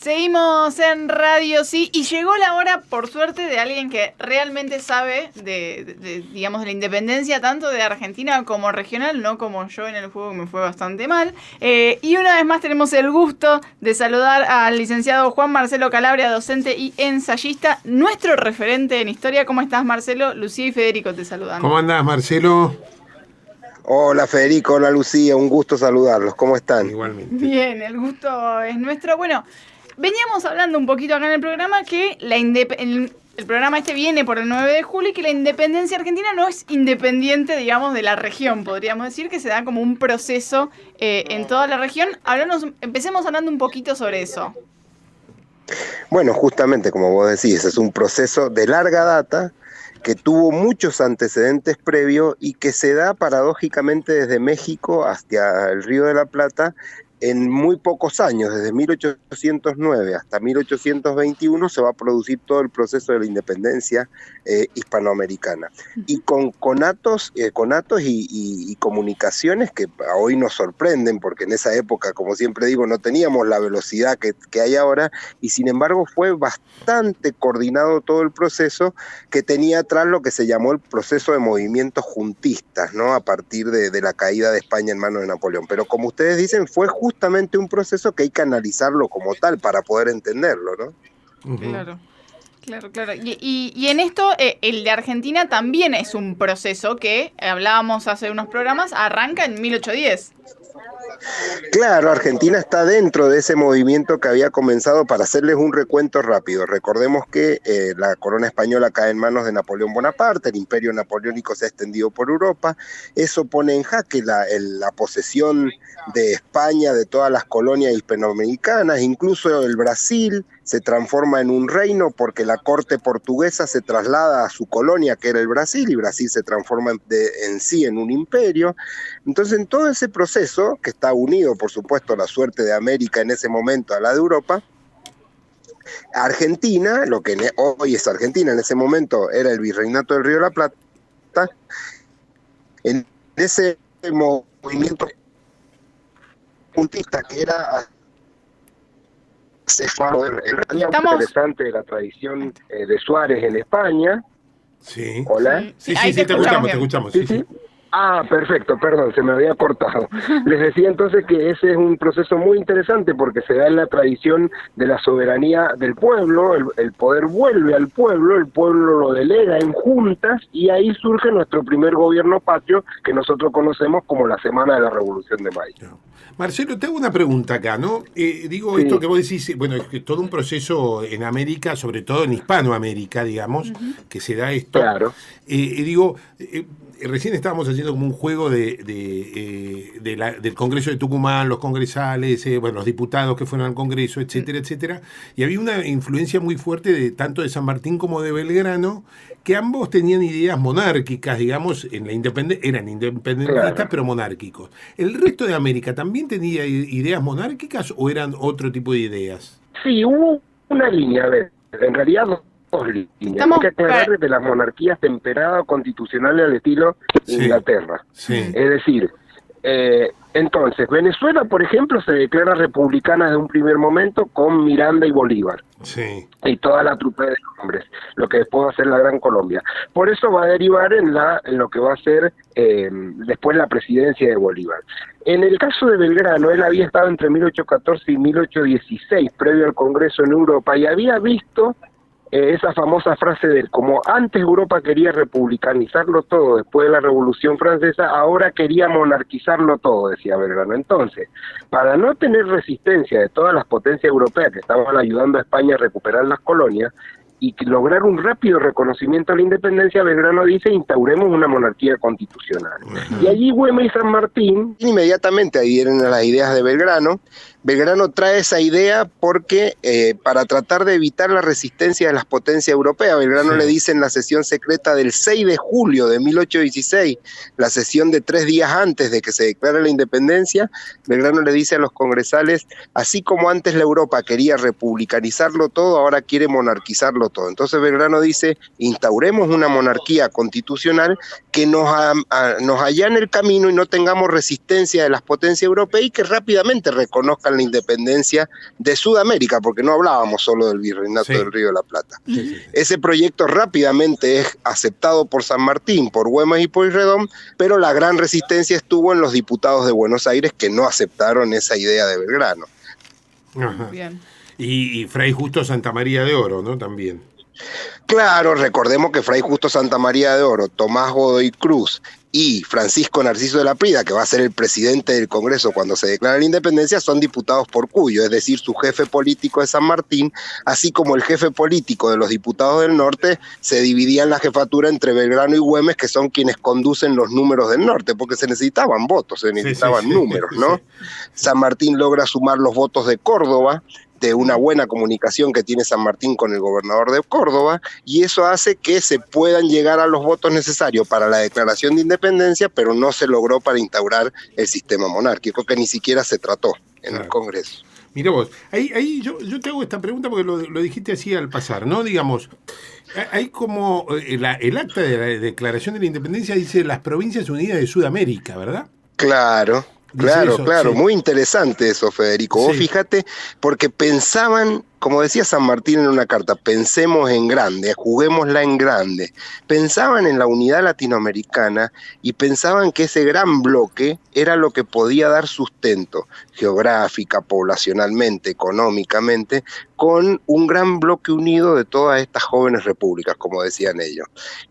Seguimos en Radio Sí y llegó la hora, por suerte, de alguien que realmente sabe digamos, de la independencia tanto de Argentina como regional, no como yo en el juego que me fue bastante mal. Y una vez más tenemos el gusto de saludar al licenciado Juan Marcelo Calabria, docente y ensayista, nuestro referente en historia. ¿Cómo estás, Marcelo? Lucía y Federico te saludan. ¿Cómo andás, Marcelo? Hola Federico, hola Lucía, un gusto saludarlos. ¿Cómo están? Igualmente. Bien, el gusto es nuestro. Bueno, veníamos hablando un poquito acá en el programa que el programa este viene por el 9 de julio y que la independencia argentina no es independiente, digamos, de la región. Podríamos decir que se da como un proceso en toda la región. Empecemos hablando un poquito sobre eso. Bueno, justamente como vos decís, es un proceso de larga data que tuvo muchos antecedentes previos y que se da paradójicamente desde México hasta el Río de la Plata en muy pocos años. Desde 1809 hasta 1821 se va a producir todo el proceso de la independencia hispanoamericana. Y con conatos y comunicaciones que hoy nos sorprenden, porque en esa época, como siempre digo, no teníamos la velocidad que hay ahora, y sin embargo fue bastante coordinado todo el proceso, que tenía atrás lo que se llamó el proceso de movimientos juntistas, ¿no? A partir de la caída de España en manos de Napoleón. Pero como ustedes dicen, fue justamente un proceso que hay que analizarlo como tal para poder entenderlo, ¿no? Uh-huh. Claro. Y en esto, el de Argentina también es un proceso que, hablábamos hace unos programas, arranca en 1810. Claro, Argentina está dentro de ese movimiento que había comenzado. Para hacerles un recuento rápido, recordemos que la corona española cae en manos de Napoleón Bonaparte, el imperio napoleónico se ha extendido por Europa, eso pone en jaque la posesión de España, de todas las colonias hispanoamericanas, incluso el Brasil se transforma en un reino porque la corte portuguesa se traslada a su colonia, que era el Brasil, y Brasil se transforma en sí en un imperio. Entonces, en todo ese proceso, que está unido, por supuesto, a la suerte de América en ese momento a la de Europa, Argentina, lo que hoy es Argentina, en ese momento era el Virreinato del Río de la Plata, en ese movimiento juntista que era... Estamos... interesante de la tradición de Suárez en España. Sí. Hola. Sí, te escuchamos. Sí. Ah, perfecto, perdón, se me había cortado. Les decía entonces que ese es un proceso muy interesante porque se da en la tradición de la soberanía del pueblo, el poder vuelve al pueblo, el pueblo lo delega en juntas y ahí surge nuestro primer gobierno patrio que nosotros conocemos como la Semana de la Revolución de Mayo. Marcelo, te hago una pregunta acá, ¿no? Digo, sí. Esto que vos decís, bueno, es que todo un proceso en América, sobre todo en Hispanoamérica, digamos, que se da esto. Claro. Recién estábamos haciendo como un juego del Congreso de Tucumán, los congresales, los diputados que fueron al Congreso, etcétera, y había una influencia muy fuerte tanto de San Martín como de Belgrano, que ambos tenían ideas monárquicas, digamos, en la eran independentistas, claro, pero monárquicos. ¿El resto de América también tenía ideas monárquicas o eran otro tipo de ideas? Sí, hubo una línea, en realidad dos líneas. Hay que aclarar de las monarquías temperadas constitucionales al estilo Inglaterra. Sí. Es decir, entonces, Venezuela, por ejemplo, se declara republicana desde un primer momento con Miranda y Bolívar. Sí. Y toda la trupe de hombres, lo que después va a ser la Gran Colombia. Por eso va a derivar en lo que va a ser después la presidencia de Bolívar. En el caso de Belgrano, él había estado entre 1814 y 1816, previo al Congreso en Europa, y había visto esa famosa frase de como antes Europa quería republicanizarlo todo después de la Revolución Francesa, ahora quería monarquizarlo todo, decía Belgrano. Entonces, para no tener resistencia de todas las potencias europeas que estaban ayudando a España a recuperar las colonias y lograr un rápido reconocimiento a la independencia, Belgrano dice, instauremos una monarquía constitucional. Y allí Güemes y San Martín inmediatamente adhieren a las ideas de Belgrano. Belgrano trae esa idea porque para tratar de evitar la resistencia de las potencias europeas, Belgrano le dice en la sesión secreta del 6 de julio de 1816, la sesión de 3 días antes de que se declare la independencia, Belgrano le dice a los congresales, así como antes la Europa quería republicanizarlo todo, ahora quiere monarquizarlo todo. Entonces Belgrano dice, instauremos una monarquía constitucional que nos allane el camino y no tengamos resistencia de las potencias europeas y que rápidamente reconozca declaraban la independencia de Sudamérica, porque no hablábamos solo del Virreinato del Río de la Plata. Ese proyecto rápidamente es aceptado por San Martín, por Güemes y Pueyrredón, pero la gran resistencia estuvo en los diputados de Buenos Aires que no aceptaron esa idea de Belgrano. Ajá. Bien. Y Fray Justo Santamaría de Oro, ¿no? También. Claro, recordemos que Fray Justo Santamaría de Oro, Tomás Godoy Cruz y Francisco Narciso de la Prida, que va a ser el presidente del Congreso cuando se declara la independencia, son diputados por Cuyo, es decir, su jefe político es San Martín, así como el jefe político de los diputados del norte se dividía en la jefatura entre Belgrano y Güemes, que son quienes conducen los números del norte, porque se necesitaban votos, se necesitaban números, ¿no? San Martín logra sumar los votos de Córdoba, de una buena comunicación que tiene San Martín con el gobernador de Córdoba, y eso hace que se puedan llegar a los votos necesarios para la declaración de independencia, pero no se logró para instaurar el sistema monárquico, que ni siquiera se trató en el Congreso. Mira vos, ahí yo te hago esta pregunta porque lo dijiste así al pasar, ¿no? Digamos, hay como el acta de la Declaración de la Independencia dice las Provincias Unidas de Sudamérica, ¿verdad? Claro, Sí. muy interesante eso, Federico. Vos fíjate, porque pensaban, como decía San Martín en una carta, pensemos en grande, juguémosla en grande. Pensaban en la unidad latinoamericana y pensaban que ese gran bloque era lo que podía dar sustento geográfica, poblacionalmente, económicamente, con un gran bloque unido de todas estas jóvenes repúblicas, como decían ellos.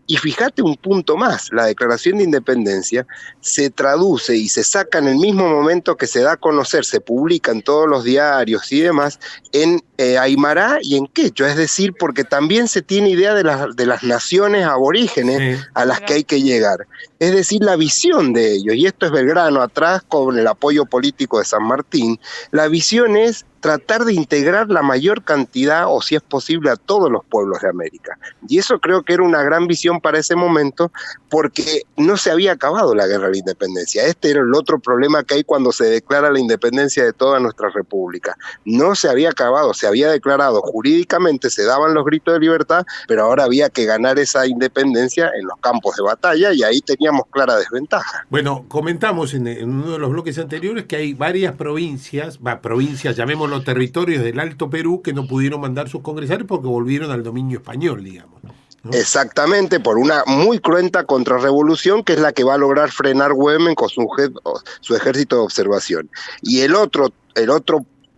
Y fíjate un punto más, la Declaración de Independencia se traduce y se saca en el mismo momento que se da a conocer, se publica en todos los diarios y demás, en Aymara y en quechua, es decir, porque también se tiene idea de las naciones aborígenes a las que hay que llegar. Es decir, la visión de ellos, y esto es Belgrano atrás con el apoyo político de San Martín, la visión es tratar de integrar la mayor cantidad, o si es posible, a todos los pueblos de América. Y eso creo que era una gran visión para ese momento, porque no se había acabado la guerra de la independencia. Este era el otro problema que hay cuando se declara la independencia de toda nuestra república. No se había acabado, se había declarado jurídicamente, se daban los gritos de libertad, pero ahora había que ganar esa independencia en los campos de batalla, y ahí teníamos clara desventaja. Bueno, comentamos en uno de los bloques anteriores que hay varias provincias, llamémoslo territorios del Alto Perú, que no pudieron mandar sus congresales porque volvieron al dominio español, digamos, ¿no? Exactamente, por una muy cruenta contrarrevolución que es la que va a lograr frenar Güemes con su ejército de observación. Y el otro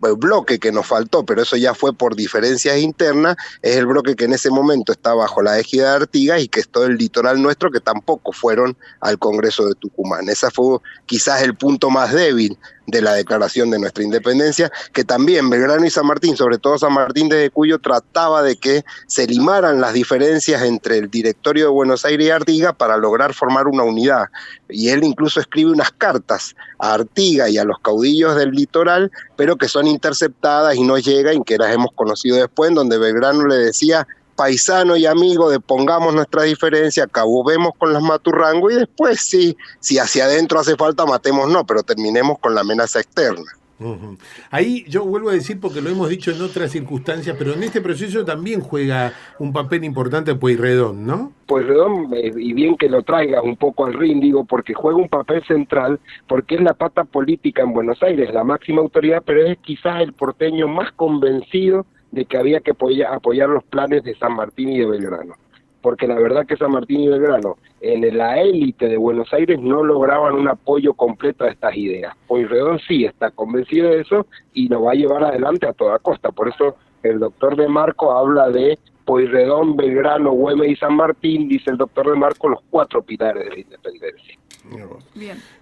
bloque que nos faltó, pero eso ya fue por diferencias internas, es el bloque que en ese momento está bajo la égida de Artigas y que es todo el litoral nuestro, que tampoco fueron al Congreso de Tucumán. Ese fue quizás el punto más débil de la declaración de nuestra independencia, que también Belgrano y San Martín, sobre todo San Martín desde Cuyo, trataba de que se limaran las diferencias entre el directorio de Buenos Aires y Artigas para lograr formar una unidad. Y él incluso escribe unas cartas a Artigas y a los caudillos del litoral, pero que son interceptadas y no llegan, y que las hemos conocido después, en donde Belgrano le decía: paisano y amigo, depongamos nuestra diferencia, acabemos con las Maturrango y después si hacia adentro hace falta, matemos, no, pero terminemos con la amenaza externa. Uh-huh. Ahí yo vuelvo a decir, porque lo hemos dicho en otras circunstancias, pero en este proceso también juega un papel importante Pueyrredón, ¿no? Pueyrredón, y bien que lo traigas un poco al ring, digo, porque juega un papel central, porque es la pata política en Buenos Aires, la máxima autoridad, pero es quizás el porteño más convencido de que había que apoyar los planes de San Martín y de Belgrano, porque la verdad que San Martín y Belgrano en la élite de Buenos Aires no lograban un apoyo completo a estas ideas. Pueyrredón sí está convencido de eso y lo va a llevar adelante a toda costa, por eso el doctor de Marco habla de Pueyrredón, Belgrano, Güemes y San Martín, dice el doctor de Marco, los 4 pilares de la independencia.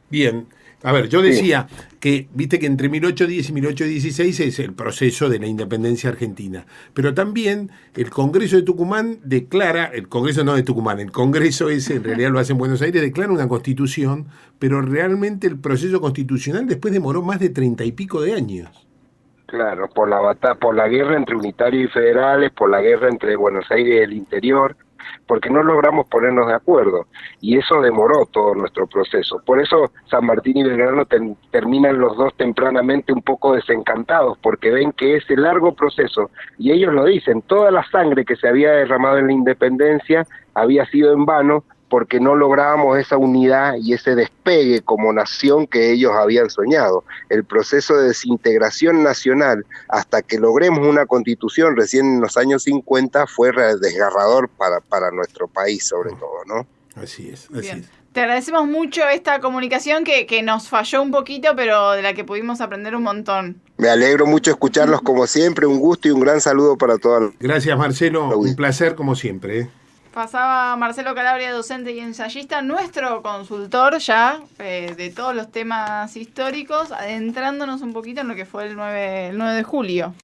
Bien. A ver, yo decía que, viste que entre 1810 y 1816 es el proceso de la independencia argentina, pero también el Congreso de Tucumán declara, el Congreso no de Tucumán, el Congreso ese en realidad lo hace en Buenos Aires, declara una constitución, pero realmente el proceso constitucional después demoró más de 30 y pico de años. Claro, por la guerra entre unitarios y federales, por la guerra entre Buenos Aires y el interior, porque no logramos ponernos de acuerdo, y eso demoró todo nuestro proceso. Por eso San Martín y Belgrano terminan los dos tempranamente un poco desencantados, porque ven que ese largo proceso, y ellos lo dicen, toda la sangre que se había derramado en la independencia había sido en vano, porque no lográbamos esa unidad y ese despegue como nación que ellos habían soñado. El proceso de desintegración nacional, hasta que logremos una constitución recién en los años 50, fue desgarrador para nuestro país, sobre todo, ¿no? Así es, Bien. Te agradecemos mucho esta comunicación que nos falló un poquito, pero de la que pudimos aprender un montón. Me alegro mucho escucharlos como siempre, un gusto y un gran saludo para todos. Gracias, Marcelo, un placer como siempre, ¿eh? Pasaba Marcelo Calabria, docente y ensayista, nuestro consultor ya de todos los temas históricos, adentrándonos un poquito en lo que fue el 9 de julio.